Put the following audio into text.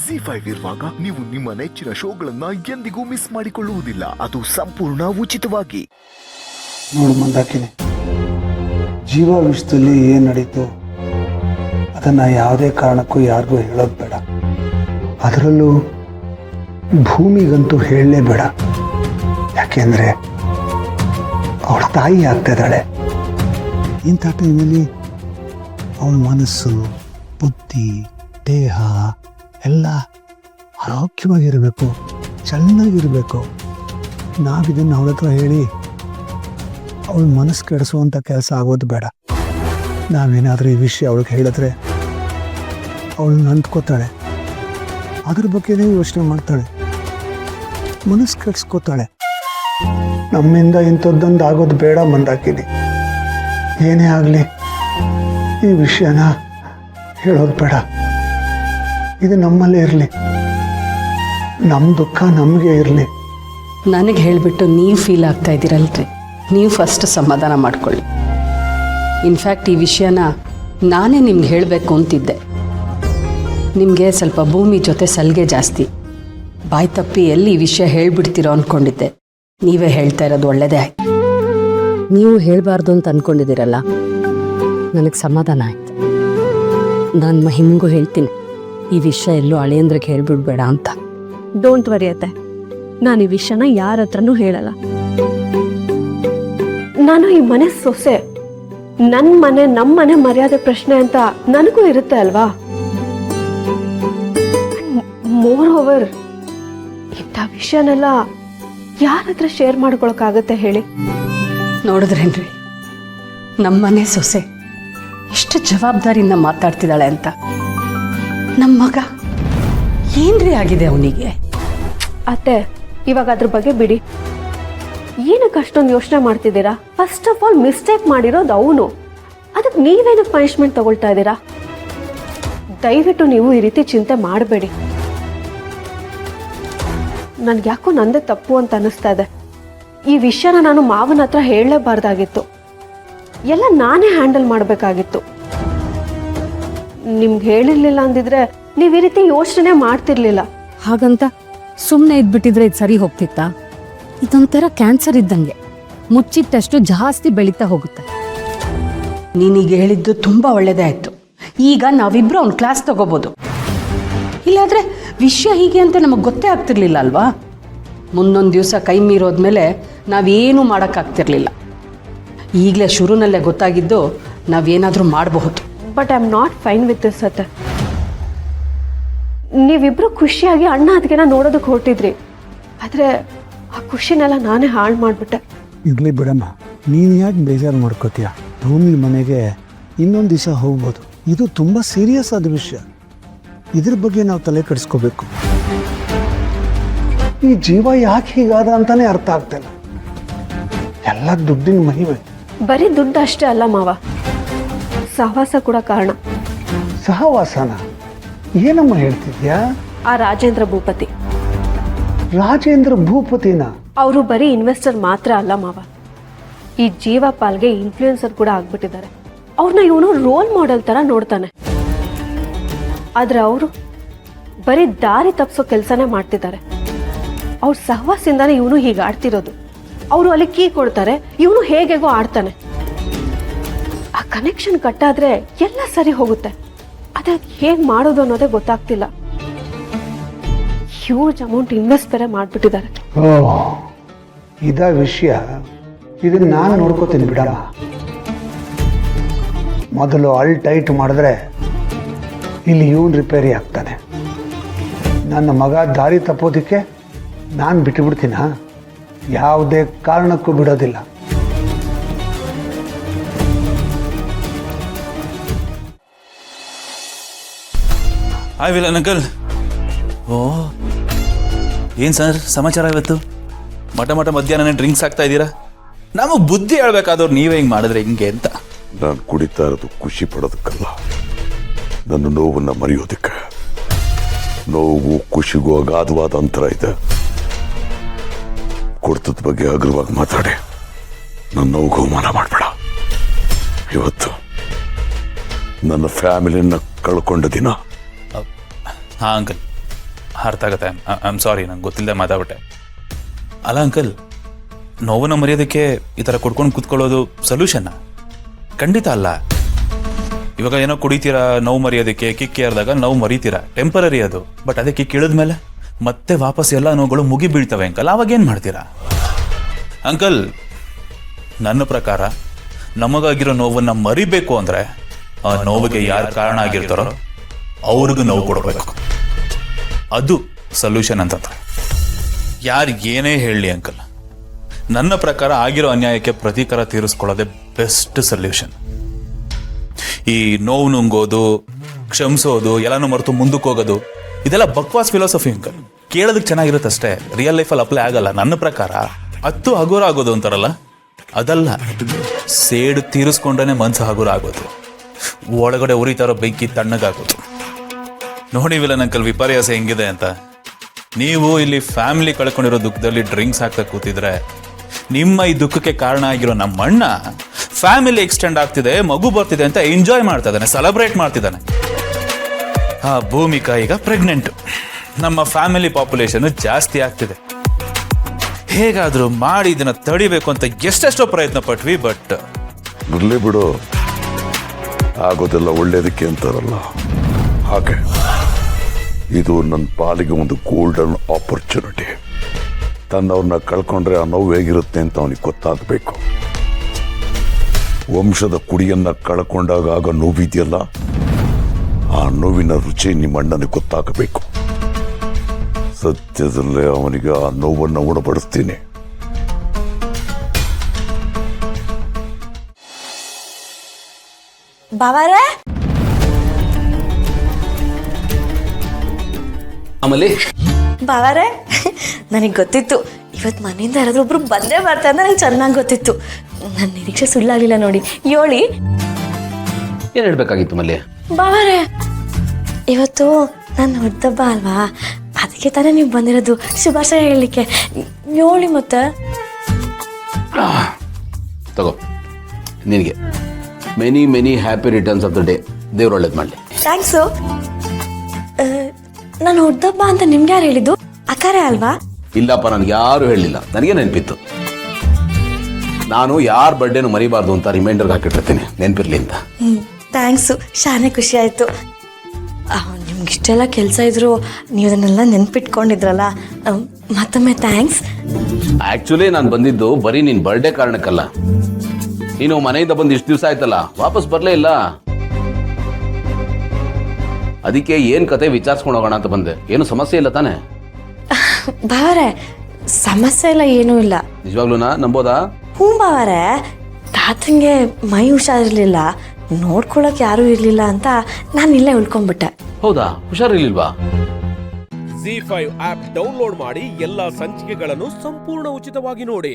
ZEE5 ಇರುವಾಗ ನೀವು ನಿಮ್ಮ ನೆಚ್ಚಿನ ಶೋಗಳನ್ನ ಎಂದಿಗೂ ಮಿಸ್ ಮಾಡಿಕೊಳ್ಳುವುದಿಲ್ಲ. ಅದು ಸಂಪೂರ್ಣ ಉಚಿತವಾಗಿ. ನೋಡು ಮಂದಾಕಿನಿ, ಜೀವ ವಿಷಯದಲ್ಲಿ ಏನು ನಡೀತು ಅದನ್ನು ಯಾವುದೇ ಕಾರಣಕ್ಕೂ ಯಾರಿಗೂ ಹೇಳೋದು ಬೇಡ. ಅದರಲ್ಲೂ ಭೂಮಿಗಂತೂ ಹೇಳಲೇಬೇಡ. ಯಾಕೆಂದರೆ ಅವಳ ತಾಯಿ ಆಗ್ತಿದ್ದಾಳೆ. ಇಂಥ ಟೈಮಲ್ಲಿ ಅವಳ ಮನಸ್ಸು, ಬುದ್ಧಿ, ದೇಹ ಎಲ್ಲ ಆರೋಗ್ಯವಾಗಿರಬೇಕು, ಚೆನ್ನಾಗಿರಬೇಕು. ನಾವಿದನ್ನು ಅವಳ ಹತ್ರ ಹೇಳಿ ಅವಳ ಮನಸ್ಸು ಕೆಡಿಸುವಂಥ ಕೆಲಸ ಆಗೋದು ಬೇಡ. ನಾವೇನಾದರೂ ಈ ವಿಷಯ ಅವಳಿಗೆ ಹೇಳಿದ್ರೆ ಅವಳು ಅಂದ್ಕೋತಾಳೆ, ಅದ್ರ ಬಗ್ಗೆನೇ ಯೋಚನೆ ಮಾಡ್ತಾಳೆ, ಮನಸ್ಸು ಕೆಡಿಸ್ಕೋತಾಳೆ. ನಮ್ಮಿಂದ ಇಂಥದ್ದೊಂದು ಆಗೋದು ಬೇಡ ಮಂದಾಕಿನಿ. ಏನೇ ಆಗಲಿ ಈ ವಿಷಯನ ಹೇಳೋದು ಬೇಡ. ಇದು ನಮ್ಮಲ್ಲೇ ಇರಲಿ, ನಮ್ಮ ದುಃಖ ನಮಗೆ ಇರಲಿ. ನನಗೆ ಹೇಳಿಬಿಟ್ಟು ನೀವು ಫೀಲ್ ಆಗ್ತಾ ಇದ್ದೀರಲ್ರಿ, ನೀವು ಫಸ್ಟ್ ಸಮಾಧಾನ ಮಾಡ್ಕೊಳ್ಳಿ. ಇನ್ಫ್ಯಾಕ್ಟ್ ಈ ವಿಷಯನ ನಾನೇ ನಿಮ್ಗೆ ಹೇಳಬೇಕು ಅಂತಿದ್ದೆ. ನಿಮಗೆ ಸ್ವಲ್ಪ ಭೂಮಿ ಜೊತೆ ಸಲಿಗೆ ಜಾಸ್ತಿ. ಬಾಯಿ ತಪ್ಪಿ ಎಲ್ಲಿ ಈ ವಿಷಯ ಹೇಳಿಬಿಡ್ತೀರೋ ಅಂದ್ಕೊಂಡಿದ್ದೆ. ನೀವೇ ಹೇಳ್ತಾ ಇರೋದು ಒಳ್ಳೆಯದೇ ಆಯ್ತು. ನೀವು ಹೇಳಬಾರ್ದು ಅಂತ ಅಂದ್ಕೊಂಡಿದ್ದೀರಲ್ಲ, ನನಗೆ ಸಮಾಧಾನ ಆಯ್ತು. ನಾನು ಮಹಿಮ್ಗೂ ಹೇಳ್ತೀನಿ, ಈ ವಿಷಯ ಎಲ್ಲೂ ಅಳಿಯಂದ್ರಿಗೆ ಹೇಳ್ಬಿಡ್ಬೇಡ ಅಂತ. ಡೋಂಟ್ ವರಿ ಅತ್ತೆ, ನಾನು ಈ ವಿಷಯನ ಯಾರ ಹತ್ರನೂ ಹೇಳಲ್ಲ. ನಾನು ಈ ಮನೆ ಸೊಸೆ, ನನ್ನ ಮನೆ ನಮ್ಮ ಮನೆ ಮರ್ಯಾದೆ ಪ್ರಶ್ನೆ ಅಂತ ನನಗೂ ಇರುತ್ತೆ ಅಲ್ವಾ. ಮೋರ್ ಓವರ್ ಇಂಥ ವಿಷಯನೆಲ್ಲ ಯಾರ ಹತ್ರ ಶೇರ್ ಮಾಡ್ಕೊಳಕ್ಕಾಗತ್ತೆ ಹೇಳಿ? ನೋಡಿದ್ರೇನ್ರಿ, ನಮ್ಮನೆ ಸೊಸೆ ಎಷ್ಟು ಜವಾಬ್ದಾರಿಯಿಂದ ಮಾತಾಡ್ತಿದ್ದಾಳೆ ಅಂತ. ನಮ್ಮ ಮಗ ಏನ್ರಿ ಆಗಿದೆ ಅವನಿಗೆ? ಅತ್ತೆ, ಇವಾಗ ಅದ್ರ ಬಗ್ಗೆ ಬಿಡಿ. ಏನಕ್ಕೆ ಅಷ್ಟೊಂದು ಯೋಚನೆ ಮಾಡ್ತಿದ್ದೀರಾ? ಫಸ್ಟ್ ಆಫ್ ಆಲ್ ಮಿಸ್ಟೇಕ್ ಮಾಡಿರೋದು ಅವನು, ಅದಕ್ಕೆ ನೀವೇನಕ್ಕೆ ಪನಿಷ್ಮೆಂಟ್ ತಗೊಳ್ತಾ ಇದ್ದೀರಾ? ದಯವಿಟ್ಟು ನೀವು ಈ ರೀತಿ ಚಿಂತೆ ಮಾಡಬೇಡಿ. ನನ್ಗೆ ಯಾಕೋ ನಂದೇ ತಪ್ಪು ಅಂತ ಅನ್ನಿಸ್ತಾ ಇದೆ. ಈ ವಿಷಯನ ನಾನು ಮಾವನ ಹತ್ರ ಹೇಳಲೇಬಾರ್ದಾಗಿತ್ತು, ಎಲ್ಲ ನಾನೇ ಹ್ಯಾಂಡಲ್ ಮಾಡಬೇಕಾಗಿತ್ತು. ನಿಮ್ಗೆ ಹೇಳಿರ್ಲಿಲ್ಲ ಅಂದಿದ್ರೆ ನೀವು ಈ ರೀತಿ ಯೋಚನೆ ಮಾಡ್ತಿರ್ಲಿಲ್ಲ. ಹಾಗಂತ ಸುಮ್ಮನೆ ಇದ್ಬಿಟ್ಟಿದ್ರೆ ಇದು ಸರಿ ಹೋಗ್ತಿತ್ತಾ? ಇದೊಂಥರ ಕ್ಯಾನ್ಸರ್ ಇದ್ದಂಗೆ, ಮುಚ್ಚಿಟ್ಟಷ್ಟು ಜಾಸ್ತಿ ಬೆಳೀತಾ ಹೋಗುತ್ತೆ. ನೀನೀಗ ಹೇಳಿದ್ದು ತುಂಬ ಒಳ್ಳೇದೇ ಆಯಿತು. ಈಗ ನಾವಿಬ್ರು ಅವ್ನ ಕ್ಲಾಸ್ ತಗೋಬೋದು. ಇಲ್ಲಾದರೆ ವಿಷಯ ಹೀಗೆ ಅಂತ ನಮಗೆ ಗೊತ್ತೇ ಆಗ್ತಿರ್ಲಿಲ್ಲ ಅಲ್ವಾ? ಮುಂದೊಂದು ದಿವಸ ಕೈ ಮೀರೋದ್ಮೇಲೆ ನಾವೇನೂ ಮಾಡೋಕ್ಕಾಗ್ತಿರ್ಲಿಲ್ಲ. ಈಗಲೇ ಶುರುನಲ್ಲೇ ಗೊತ್ತಾಗಿದ್ದು ನಾವೇನಾದರೂ ಮಾಡಬಹುದು. But I am not fine with this ಅತ್ತೆ. ನೀವಿಬ್ರು ಖುಷಿಯಾಗಿ ಅಣ್ಣ ಅದಕ್ಕೆನ ನೋಡೋದಕ್ಕೆ ಹೊರಟಿದ್ರಿ, ಆದರೆ ಆ ಖುಷಿನೆಲ್ಲ ನಾನೇ ಹಾಳು ಮಾಡಿಬಿಟ್ಟೆ. ಇರಲಿ ಬಿಡಮ್ಮ, ನೀನು ಯಾಕೆ ಬೇಜಾರು ಮಾಡ್ಕೋತೀಯ? ಭೂಮಿ ಮನೆಗೆ ಇನ್ನೊಂದು ದಿವಸ ಹೋಗ್ಬೋದು. ಇದು ತುಂಬ ಸೀರಿಯಸ್ ಆದ ವಿಷಯ, ಇದ್ರ ಬಗ್ಗೆ ನಾವು ತಲೆ ಕೆಡಿಸ್ಕೋಬೇಕು. ಈ ಜೀವ ಯಾಕೆ ಹೀಗಾದ ಅಂತಾನೆ ಅರ್ಥ ಆಗ್ತಿಲ್ಲ. ಎಲ್ಲ ದುಡ್ಡಿನ ಮಹಿಮೆ. ಬರೀ ದುಡ್ಡು ಅಷ್ಟೇ ಅಲ್ಲ ಮಾವ, ಸಹವಾಸ ಕೂಡ ಕಾರಣ. ಸಹವಾಸನ? ಏನಮ್ಮ ಹೇಳ್ತಿದ್ಯಾ? ಆ ರಾಜೇಂದ್ರ ಭೂಪತಿ. ರಾಜೇಂದ್ರ ಭೂಪತಿನ? ಅವರು ಬರೀ ಇನ್ವೆಸ್ಟರ್ ಮಾತ್ರ ಅಲ್ಲ ಮಾವ, ಈ ಜೀವ ಪಾಲ್ಗೆ ಇನ್ಫ್ಲೂಯೆನ್ಸರ್ ಕೂಡ ಆಗ್ಬಿಟ್ಟಿದ್ದಾರೆ. ಅವ್ರನ್ನ ಇವನು ರೋಲ್ ಮಾಡೆಲ್ ತರ ನೋಡ್ತಾನೆ. ಆದ್ರೆ ಅವರು ಬರೀ ದಾರಿ ತಪ್ಪಿಸೋ ಕೆಲಸನೇ ಮಾಡ್ತಿದ್ದಾರೆ. ಅವ್ರ ಸಹವಾಸದಿಂದಾನೆ ಇವನು ಹೀಗೆ ಆಡ್ತಿರೋದು. ಅವರು ಅಲ್ಲಿ ಕೀ ಕೊಡ್ತಾರೆ, ಇವನು ಹೇಗೆಗೋ ಆಡ್ತಾನೆ. ಆ ಕನೆಕ್ಷನ್ ಕಟ್ಟಾದ್ರೆ ಎಲ್ಲ ಸರಿ ಹೋಗುತ್ತೆ. ಅದೇ ಹೇಗೆ ಮಾಡೋದು ಅನ್ನೋದೇ ಗೊತ್ತಾಗ್ತಿಲ್ಲ. ಹ್ಯೂಜ್ ಅಮೌಂಟ್ ಇನ್ವೆಸ್ಟ್ ಬೇರೆ ಮಾಡಿಬಿಟ್ಟಿದ್ದಾರೆ. ಓ, ಇದ ವಿಷಯ. ಇದನ್ನ ನಾನು ನೋಡ್ಕೋತೀನಿ ಬಿಡಮ್ಮ. ಮೊದಲು ಅಲ್ ಟೈಟ್ ಮಾಡಿದ್ರೆ ಇಲ್ಲಿ ಇವನ್ ರಿಪೇರಿ ಆಗ್ತಾನೆ. ನನ್ನ ಮಗ ದಾರಿ ತಪ್ಪೋದಕ್ಕೆ ನಾನು ಬಿಟ್ಟುಬಿಡ್ತೀನ? ಯಾವುದೇ ಕಾರಣಕ್ಕೂ ಬಿಡೋದಿಲ್ಲ. Hi villain uncle. ಓ, ಏನು ಸರ್ ಸಮಾಚಾರ ಇವತ್ತು? ಮಠ ಮಧ್ಯಾಹ್ನ ಡ್ರಿಂಕ್ಸ್ ಆಗ್ತಾ ಇದ್ದೀರಾ? ನಮಗೆ ಬುದ್ಧಿ ಹೇಳ್ಬೇಕಾದವ್ರು ನೀವೇ ಹಿಂಗೆ ಮಾಡಿದ್ರೆ ಹಿಂಗೆ ಅಂತ. ನಾನು ಕುಡಿತಾ ಇರೋದು ಖುಷಿ ಪಡೋದಕ್ಕಲ್ಲ, ನನ್ನ ನೋವನ್ನು ಮರೆಯೋದಕ್ಕೆ. ನೋವು ಖುಷಿಗೂ ಅಗಾಧವಾದ ಅಂತರ ಇದೆ. ಕುಡಿತದ ಬಗ್ಗೆ ಅಗ್ರವಾಗಿ ಮಾತಾಡಿ ನನ್ನ ನೋವಿಗೆ ಅವಮಾನ ಮಾಡಬೇಡ. ಇವತ್ತು ನನ್ನ ಫ್ಯಾಮಿಲಿಯನ್ನ ಕಳ್ಕೊಂಡ ದಿನ. ಹಾಂ ಅಂಕಲ್, ಅರ್ಥ ಆಗುತ್ತೆ. ಐ ಆಮ್ ಸಾರಿ, ನಂಗೆ ಗೊತ್ತಿಲ್ಲದೆ ಮಾತಾಡ್ಬಿಟ್ಟೆ. ಅಲ್ಲ ಅಂಕಲ್, ನೋವನ್ನ ಮರೆಯೋದಕ್ಕೆ ಈ ಥರ ಕುಡ್ಕೊಂಡು ಕೂತ್ಕೊಳ್ಳೋದು ಸೊಲ್ಯೂಷನ್ನ? ಖಂಡಿತ ಅಲ್ಲ. ಇವಾಗ ಏನೋ ಕುಡಿತೀರಾ ನೋವು ಮರೆಯೋದಕ್ಕೆ, ಕಿಕ್ ಏರಿದಾಗ ನೋವು ಮರಿತೀರಾ, ಟೆಂಪರರಿ ಅದು. ಬಟ್ ಅದೇ ಕಿಕ್ ಇಳಿದ್ಮೇಲೆ ಮತ್ತೆ ವಾಪಸ್ ಎಲ್ಲ ನೋವುಗಳು ಮುಗಿ ಬೀಳ್ತವೆ ಅಂಕಲ್. ಅವಾಗ ಏನು ಮಾಡ್ತೀರಾ? ಅಂಕಲ್, ನನ್ನ ಪ್ರಕಾರ ನಮಗಾಗಿರೋ ನೋವನ್ನು ಮರಿಬೇಕು ಅಂದರೆ ಆ ನೋವಿಗೆ ಯಾರು ಕಾರಣ ಆಗಿರ್ತಾರೋ ಅವ್ರಿಗೂ ನೋವು ಕೊಡಬೇಕು. ಅದು ಸೊಲ್ಯೂಷನ್ ಅಂತಂದ್ರೆ. ಯಾರು ಏನೇ ಹೇಳಲಿ ಅಂಕಲ್, ನನ್ನ ಪ್ರಕಾರ ಆಗಿರೋ ಅನ್ಯಾಯಕ್ಕೆ ಪ್ರತೀಕಾರ ತೀರಿಸ್ಕೊಳ್ಳೋದೇ ಬೆಸ್ಟ್ ಸೊಲ್ಯೂಷನ್. ಈ ನೋವು ನುಂಗೋದು, ಕ್ಷಮಿಸೋದು, ಎಲ್ಲನೂ ಮರೆತು ಮುಂದಕ್ಕೆ ಹೋಗೋದು, ಇದೆಲ್ಲ ಬಕ್ವಾಸ್ ಫಿಲಾಸಫಿ ಅಂಕಲ್. ಕೇಳೋದಕ್ಕೆ ಚೆನ್ನಾಗಿರುತ್ತೆ ಅಷ್ಟೇ, ರಿಯಲ್ ಲೈಫಲ್ಲಿ ಅಪ್ಲೈ ಆಗಲ್ಲ. ನನ್ನ ಪ್ರಕಾರ ಹತ್ತು ಹಗುರ ಆಗೋದು ಅಂತಾರಲ್ಲ, ಅದಲ್ಲ. ಸೇಡು ತೀರಿಸ್ಕೊಂಡ್ರೆ ಮನ್ಸು ಹಗುರ ಆಗೋದು, ಒಳಗಡೆ ಉರಿತಾರೋ ಬೆಂಕಿ ತಣ್ಣಗಾಗೋದು. ನೋಡಿ ವಿಲನ್ ಅಂಕಲ್, ವಿಪರ್ಯಾಸ ಹೆಂಗಿದೆ ಅಂತ. ನೀವು ಇಲ್ಲಿ ಫ್ಯಾಮಿಲಿ ಕಳ್ಕೊಂಡಿರೋ ದುಃಖದಲ್ಲಿ ಡ್ರಿಂಕ್ಸ್ ಹಾಕ್ತಾ ಕೂತಿದ್ರೆ, ನಿಮ್ಮ ಈ ದುಃಖಕ್ಕೆ ಕಾರಣ ಆಗಿರೋ ನಮ್ಮ ಅಣ್ಣ ಫ್ಯಾಮಿಲಿ ಎಕ್ಸ್ಟೆಂಡ್ ಆಗ್ತಿದೆ, ಮಗು ಬರ್ತಿದೆ ಅಂತ ಎಂಜಾಯ್ ಮಾಡ್ತಾ ಇದ್ದಾನೆ, ಸೆಲೆಬ್ರೇಟ್ ಮಾಡ್ತಿದ್ದಾನೆ. ಆ ಭೂಮಿಕಾ ಈಗ ಪ್ರೆಗ್ನೆಂಟ್. ನಮ್ಮ ಫ್ಯಾಮಿಲಿ ಪಾಪ್ಯುಲೇಷನ್ ಜಾಸ್ತಿ ಆಗ್ತಿದೆ. ಹೇಗಾದ್ರೂ ಮಾಡಿ ಇದನ್ನ ತಡಿಬೇಕು ಅಂತ ಎಷ್ಟೆಷ್ಟೋ ಪ್ರಯತ್ನ ಪಟ್ವಿ. ಬಟ್ ಇರ್ಲಿ ಬಿಡು, ಆಗೋದೆಲ್ಲ ಒಳ್ಳೇದಕ್ಕೆ ಅಂತಾರಲ್ಲ ಹಾಗೆ. ಇದು ನನ್ನ ಪಾಲಿಗೆ ಒಂದು ಗೋಲ್ಡನ್ ಆಪರ್ಚುನಿಟಿ. ತನ್ನವ್ರನ್ನ ಕಳ್ಕೊಂಡ್ರೆ ಆ ನೋವು ಹೇಗಿರುತ್ತೆ ಅಂತ ಅವನಿಗೆ ಗೊತ್ತಾಗಬೇಕು. ವಂಶದ ಕುಡಿಯನ್ನ ಕಳ್ಕೊಂಡಾಗ ಆಗ ನೋವಿದೆಯಲ್ಲ, ಆ ನೋವಿನ ರುಚಿ ನಿಮ್ಮ ಅಣ್ಣನಿಗೆ ಗೊತ್ತಾಗಬೇಕು. ಸತ್ಯದಲ್ಲೇ ಅವನಿಗೆ ಆ ನೋವನ್ನು ಉಣಬಡಿಸ್ತೀನಿ. ಬಾವಾರೆ, ಆಮೇಲೆ ಬಾವಾರೆ, ನನಗೆ ಗೊತ್ತಿತ್ತು ಇವತ್ತು ಮನೆಯಿಂದ ಯಾರಾದ್ರೂ ಒಬ್ರು ಬಂದೇ ಬರ್ತಾರೆ ಅಂತ ನನಗೆ ಚೆನ್ನಾಗಿ ಗೊತ್ತಿತ್ತು. ನನ್ನ ನಿರೀಕ್ಷೆ ಸುಳ್ಳಾಗಲಿಲ್ಲ ನೋಡಿ. ಯೋಳಿ ಏನು ಹೇಳ್ಬೇಕಾಗಿತ್ತು ಮಲ್ಲಿ? ಬಾವಾರೆ, ಇವತ್ತು ನನ್ನ ಹುಟ್ಟುಹಬ್ಬ ಅಲ್ವಾ, ಅದಕ್ಕೆ ತಾನೇ ನೀವು ಬಂದಿರೋದು ಶುಭಾಶಯ ಹೇಳಲಿಕ್ಕೆ. ಯೋಳಿ ಮತ್ತೆ ತಗೋ, ನಿನಗೆ many many happy returns of the day. ದೇವ್ರು ಒಳ್ಳೇದು ಮಾಡಲಿ. ಥ್ಯಾಂಕ್ಸು. ನಾನು ಹುಟ್ಟುಹಬ್ಬ ಅಂತ ನಿಮ್ಗೆ ಯಾರು ಹೇಳಿದ್ದು? ಅಕ್ಕಾರೆ ಅಲ್ವಾ? ಇಲ್ಲಪ್ಪ, ನನಗೆ ಯಾರು ಹೇಳಲಿಲ್ಲ. ನನಗೆ ನೆನಪಿತ್ತು. ನಾನು ಯಾರ ಬರ್ಡೇನು ಮರಿಬಾರ್ದು ಅಂತ ರಿಮೈಂಡರ್ಗೆ ಹಾಕಿಟ್ಟಿರ್ತೀನಿ, ನೆನಪಿರ್ಲಿ ಅಂತ. ಥ್ಯಾಂಕ್ಸು, ಶಾನೆ ಖುಷಿ ಆಯಿತು. ನಿಮ್ಗೆ ಇಷ್ಟೆಲ್ಲ ಕೆಲಸ ಇದ್ರು ನೀವು ಅದನ್ನೆಲ್ಲ ನೆನ್ಪಿಟ್ಕೊಂಡಿದ್ರಲ್ಲ, ಮತ್ತೊಮ್ಮೆ ಥ್ಯಾಂಕ್ಸ್. ಆ್ಯಕ್ಚುಲಿ ನಾನು ಬಂದಿದ್ದು ಬರೀ ನಿನ್ನ ಬರ್ಡೇ ಕಾರಣಕ್ಕಲ್ಲ. ನೀನು ಮನೆಯಿಂದ ಬಂದು ಇಷ್ಟು ದಿವಸ ಆಯ್ತಲ್ಲ, ವಾಪಸ್ ಬರಲೇ ಇಲ್ಲ. ಅದಕ್ಕೆ ಏನು ಕತೆ ವಿಚಾರಿಸ್ಕೊಂಡು ಹೋಗೋಣ ಅಂತ ಬಂದೆ. ಏನು ಸಮಸ್ಯೆ ಇಲ್ಲ ತಾನೆ? ಬಾವರೆ, ಸಮಸ್ಯೆ ಇಲ್ಲ, ಏನೂ ಇಲ್ಲ. ನಿಜವಾಗ್ಲೂನಾ? ನಂಬೋದಾ? ಹ್ಞೂ ಬಾವರೆ, ತಾತಂಗೆ ಮೈ ಹುಷಾರಿರ್ಲಿಲ್ಲ, ನೋಡ್ಕೊಳಕ್ ಯಾರೂ ಇರಲಿಲ್ಲ ಅಂತ ನಾನು ಇಲ್ಲೇ ಉಳ್ಕೊಂಡ್ಬಿಟ್ಟೆ. ಹೌದಾ? ಹುಷಾರಿರ್ಲಿಲ್ವಾ? ZEE5 ಆಪ್ ಡೌನ್ಲೋಡ್ ಮಾಡಿ ಎಲ್ಲಾ ಸಂಚಿಕೆಗಳನ್ನು ಸಂಪೂರ್ಣ ಉಚಿತವಾಗಿ ನೋಡಿ.